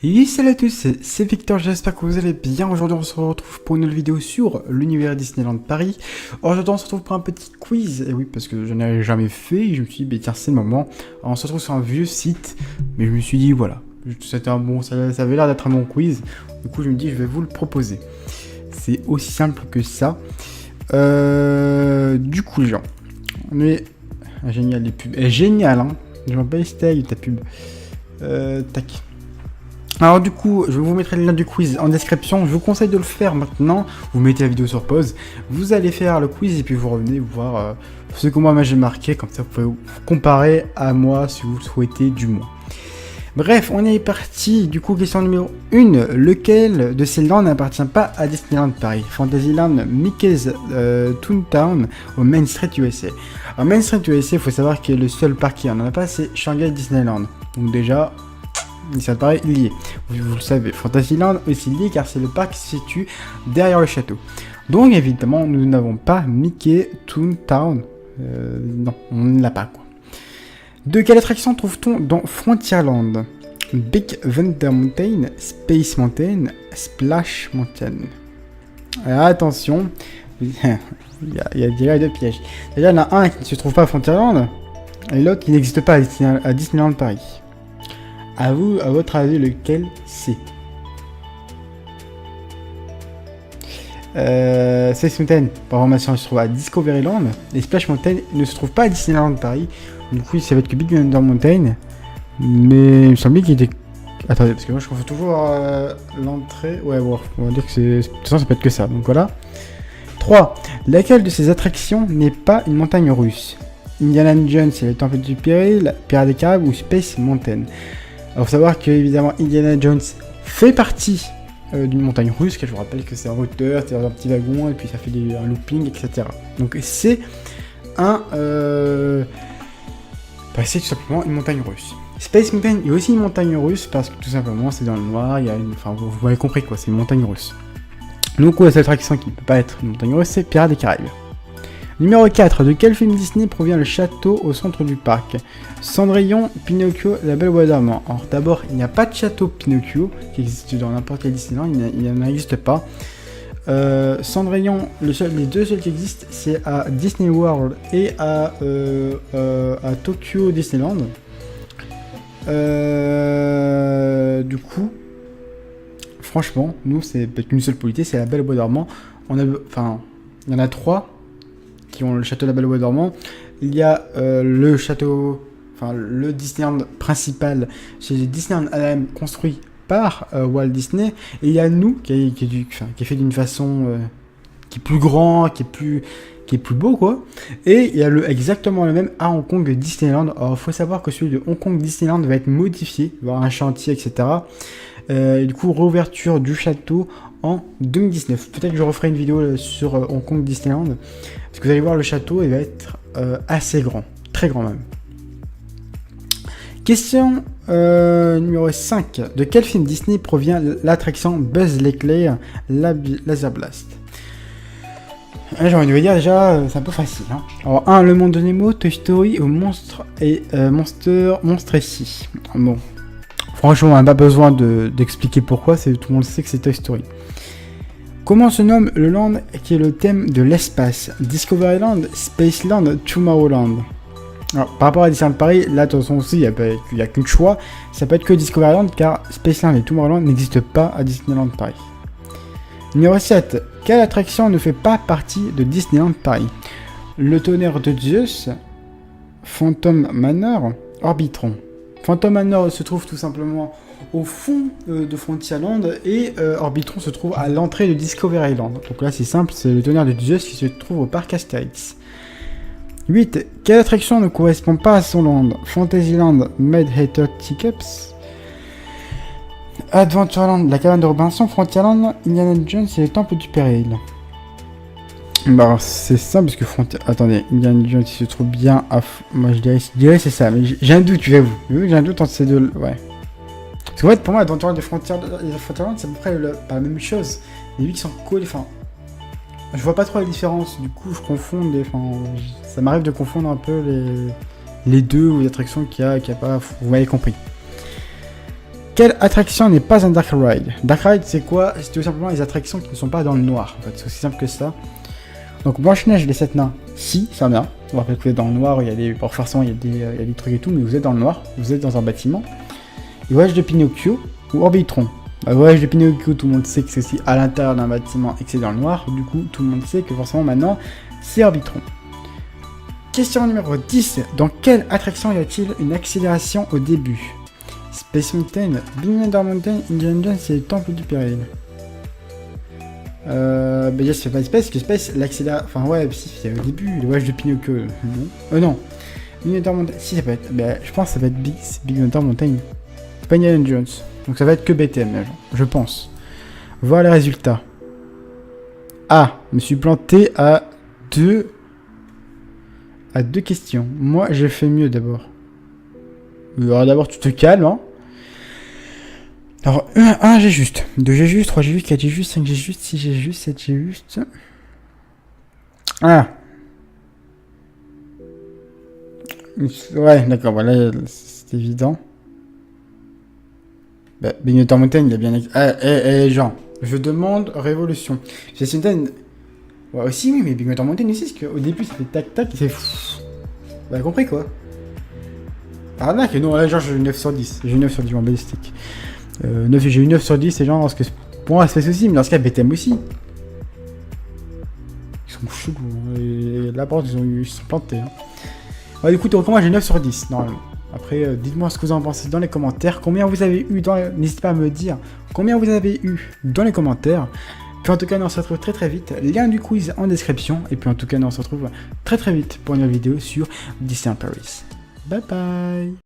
Et salut à tous, c'est Victor, j'espère que vous allez bien. Aujourd'hui on se retrouve pour une nouvelle vidéo sur l'univers Disneyland Paris. Aujourd'hui on se retrouve pour un petit quiz, et oui parce que je n'avais jamais fait, et je me suis dit bah, tiens c'est le moment. Alors, on se retrouve sur un vieux site, mais je me suis dit voilà, c'était un bon, ça avait l'air d'être un bon quiz. Du coup je me dis je vais vous le proposer. C'est aussi simple que ça. Du coup les gens, on est... génial les pubs, génial hein, je m'en bats les steaks ta pub. Tac. Alors du coup, je vous mettrai le lien du quiz en description. Je vous conseille de le faire maintenant. Vous mettez la vidéo sur pause. Vous allez faire le quiz et puis vous revenez voir ce que moi j'ai marqué. Comme ça, vous pouvez vous comparer à moi si vous le souhaitez du moins. Bref, on est parti. Du coup, question numéro 1. Lequel de ces lands n'appartient pas à Disneyland Paris? Fantasyland, Mickey's Toontown ou Main Street USA. Alors Main Street USA, il faut savoir que le seul parc qui en a pas, c'est Shanghai Disneyland. Donc déjà... ça paraît lié, vous le savez. Fantasyland aussi lié car c'est le parc qui se situe derrière le château. Donc évidemment nous n'avons pas Mickey Toontown. Non, on ne l'a pas quoi. De quelle attraction trouve-t-on dans Frontierland? Big Thunder Mountain, Space Mountain, Splash Mountain. Alors, attention, il y a déjà deux pièges. Déjà il y en a un qui ne se trouve pas à Frontierland et l'autre qui n'existe pas à Disneyland Paris. À vous, à votre avis, lequel c'est? Space Mountain, par information, se trouve à Discoveryland. Et Splash Mountain ne se trouve pas à Disneyland Paris. Du coup, ça va être que Big Thunder Mountain. Mais il me semblait qu'il était... Attendez, parce que moi je confonds toujours l'entrée. Ouais, bon, on va dire que c'est... De toute façon, ça peut être que ça. Donc voilà. 3. Laquelle de ces attractions n'est pas une montagne russe? Indiana Jones et le Temple du Péril, Pirates des Caraïbes ou Space Mountain? Alors, faut savoir que évidemment Indiana Jones fait partie d'une montagne russe, que je vous rappelle que c'est en hauteur, c'est dans un petit wagon, et puis ça fait un looping, etc. Donc c'est c'est tout simplement une montagne russe. Space Mountain est aussi une montagne russe, parce que tout simplement c'est dans le noir, il y a une... Enfin, vous avez compris quoi, c'est une montagne russe. Donc ouais, cette attraction qui ne peut pas être une montagne russe, c'est Pirates des Caraïbes. Numéro 4. De quel film Disney provient le château au centre du parc? Cendrillon, Pinocchio, La Belle au Bois dormant. Alors d'abord, il n'y a pas de château Pinocchio qui existe dans n'importe quel Disneyland, il n'en existe pas. Cendrillon, les deux seuls qui existent, c'est à Disney World et à Tokyo Disneyland. Du coup, franchement, nous, c'est peut-être une seule polité, c'est La Belle au Bois dormant. Il y en a 3 qui ont le château de la Belle au Bois dormant. Il y a le château, le Disneyland principal, c'est Disneyland Anaheim construit par Walt Disney. Et il y a nous qui est fait d'une façon qui est plus grand, qui est plus beau quoi. Et il y a exactement le même à Hong Kong Disneyland. Alors il faut savoir que celui de Hong Kong Disneyland va être modifié, il va y avoir un chantier, etc. Et du coup, réouverture du château en 2019. Peut-être que je referai une vidéo sur Hong Kong Disneyland. Parce que vous allez voir, le château, il va être assez grand. Très grand même. Question numéro 5. De quel film Disney provient l'attraction Buzz l'éclair Laser Blast? J'ai envie de vous dire déjà, c'est un peu facile. Hein. Alors 1. Le Monde de Nemo, Toy Story ou Monstre ici. Bon. Franchement, on n'a pas besoin d'expliquer pourquoi, tout le monde sait que c'est Toy Story. Comment se nomme le land qui est le thème de l'espace? Discoveryland, Spaceland, Tomorrowland. Alors, par rapport à Disneyland Paris, là, attention aussi, il n'y a qu'un choix. Ça peut être que Discoveryland, car Spaceland et Tomorrowland n'existent pas à Disneyland Paris. Numéro 7. Quelle attraction ne fait pas partie de Disneyland Paris? Le tonnerre de Zeus, Phantom Manor, Orbitron. Phantom Manor se trouve tout simplement au fond de Frontierland et Orbitron se trouve à l'entrée de Discoveryland. Donc là c'est simple, c'est le tonnerre de Zeus qui se trouve au parc Astérix. 8. Quelle attraction ne correspond pas à son land? Fantasyland, Mad Hatter Teacups, Adventureland, la cabane de Robinson, Frontierland, Indiana Jones et le Temple du Péril. Bah c'est simple parce que Attendez, Indiana Jones se trouve bien à... Moi je dirais c'est ça, mais j'ai un doute, tu vois vous. J'ai un doute entre ces deux... Ouais. Parce qu'en fait pour moi Adventureland et Frontierland c'est à peu près pas la même chose. Les 8 sont collés, je vois pas trop la différence, du coup je confonds ça m'arrive de confondre un peu les deux ou les attractions qu'il y a pas... Vous m'avez compris. Quelle attraction n'est pas un Dark Ride? Dark Ride, c'est quoi? C'est tout simplement les attractions qui ne sont pas dans le noir. En fait, c'est aussi simple que ça. Donc, Blanche-Neige et les 7 nains, si, ça vient. On rappelle que vous êtes dans le noir, il y a des... Bon, forcément, il y a des trucs et tout, mais vous êtes dans le noir. Vous êtes dans un bâtiment. Et Voyage de Pinocchio ou Orbitron. Voyage de Pinocchio, tout le monde sait que c'est aussi à l'intérieur d'un bâtiment et que c'est dans le noir. Du coup, tout le monde sait que forcément, maintenant, c'est Orbitron. Question numéro 10. Dans quelle attraction y a-t-il une accélération au début? Space Mountain, Big Thunder Mountain, Indiana Jones et le Temple du Péril. Déjà, c'est pas Space, que Space, l'accélération. Enfin, ouais, si, c'est au début, le voyage de Pinocchio. Non. Non. Big Thunder Mountain. Si, ça peut être. Bah, je pense que ça va être Big Thunder Mountain. C'est pas Indiana Jones. Donc, ça va être que BTM, là, je pense. Voilà les résultats. Ah, je me suis planté à deux questions. Moi, j'ai fait mieux d'abord. Alors d'abord, tu te calmes, hein. Alors, 1 j'ai juste, 2 j'ai juste, 3 j'ai juste, 4 j'ai juste, 5 j'ai juste, 6 j'ai juste, 7 j'ai juste. Ah. Ouais, d'accord, voilà, c'est évident. Bah, Big Thunder Mountain, il a bien... Jean, je demande révolution. Space Mountain... Ouais, aussi, oui, mais Big Thunder Mountain aussi, parce qu'au début, ça fait tac-tac, et c'est... Bah, compris, quoi. Arnaque, non, là, genre, j'ai eu 9 sur 10. J'ai eu 9 sur 10 en balistique. J'ai eu 9 sur 10, c'est genre, parce que pour moi, Space aussi, mais dans ce cas, BTM aussi. Ils sont choux, et là, par contre, ils sont plantés. Hein. Ouais, du coup, moi, j'ai 9 sur 10, normalement. Après, dites-moi ce que vous en pensez dans les commentaires. Combien vous avez eu dans les... N'hésitez pas à me dire combien vous avez eu dans les commentaires. Puis en tout cas, nous on se retrouve très vite. Lien du quiz en description. Et puis en tout cas, nous on se retrouve très vite pour une nouvelle vidéo sur Disneyland Paris. Bye bye.